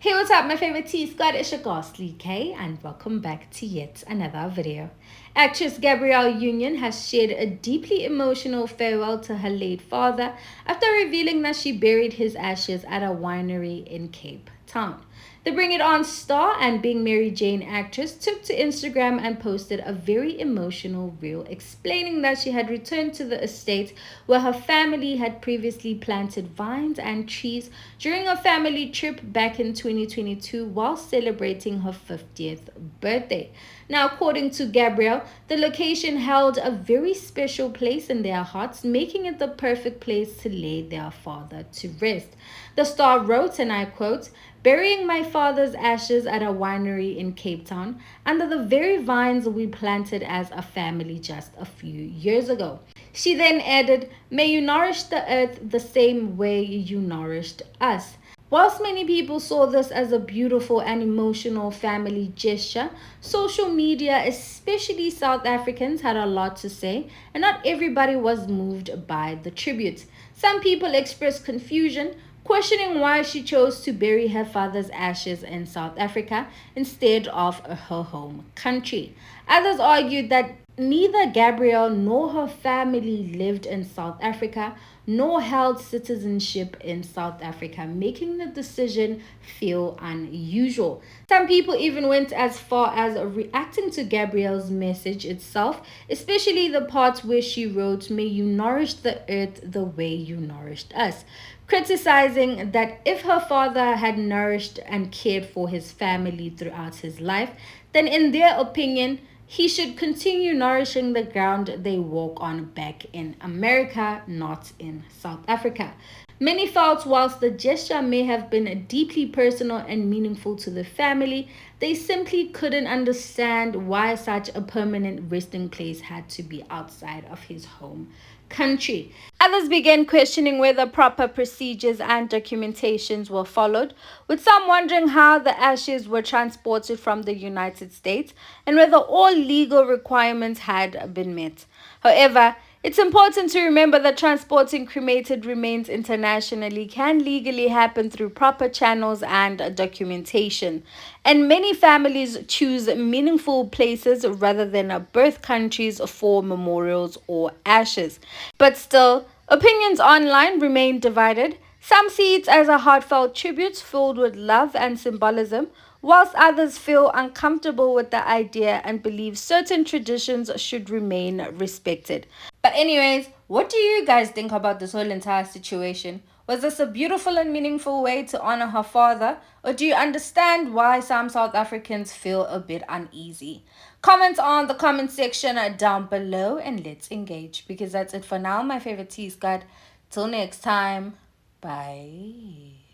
Hey, what's up, my favorite tea squad? It's your ghastly K, and welcome back to yet another video. Actress Gabrielle Union has shared a deeply emotional farewell to her late father after revealing that she buried his ashes at a winery in Cape Town. The Bring It On star and Being Mary Jane actress took to Instagram and posted a very emotional reel explaining that she had returned to the estate where her family had previously planted vines and trees during a family trip back in 2022 while celebrating her 50th birthday. Now, according to Gabrielle, the location held a very special place in their hearts, making it the perfect place to lay their father to rest. The star wrote, and I quote, "Burying my father's ashes at a winery in Cape Town under the very vines we planted as a family just a few years ago." She then added, "May you nourish the earth the same way you nourished us." Whilst many people saw this as a beautiful and emotional family gesture, social media, especially South Africans, had a lot to say, and not everybody was moved by the tribute. Some people expressed confusion, questioning why she chose to bury her father's ashes in South Africa instead of her home country. Others argued that neither Gabrielle nor her family lived in South Africa nor held citizenship in South Africa, making the decision feel unusual. Some people even went as far as reacting to Gabrielle's message itself, especially the parts where she wrote, "May you nourish the earth the way you nourished us," criticizing that if her father had nourished and cared for his family throughout his life, then in their opinion, he should continue nourishing the ground they walk on back in America, not in South Africa. Many felt whilst the gesture may have been deeply personal and meaningful to the family, they simply couldn't understand why such a permanent resting place had to be outside of his home country. Others began questioning whether proper procedures and documentations were followed, with some wondering how the ashes were transported from the United States and whether all legal requirements had been met. However, it's important to remember that transporting cremated remains internationally can legally happen through proper channels and documentation. And many families choose meaningful places rather than birth countries for memorials or ashes. But still, opinions online remain divided. Some see it as a heartfelt tribute filled with love and symbolism, whilst others feel uncomfortable with the idea and believe certain traditions should remain respected. But anyways, what do you guys think about this whole entire situation? Was this a beautiful and meaningful way to honor her father, or do you understand why some South Africans feel a bit uneasy? Comment on the comment section down below and let's engage, because that's it for now, my favorite tea squad. Till next time, bye.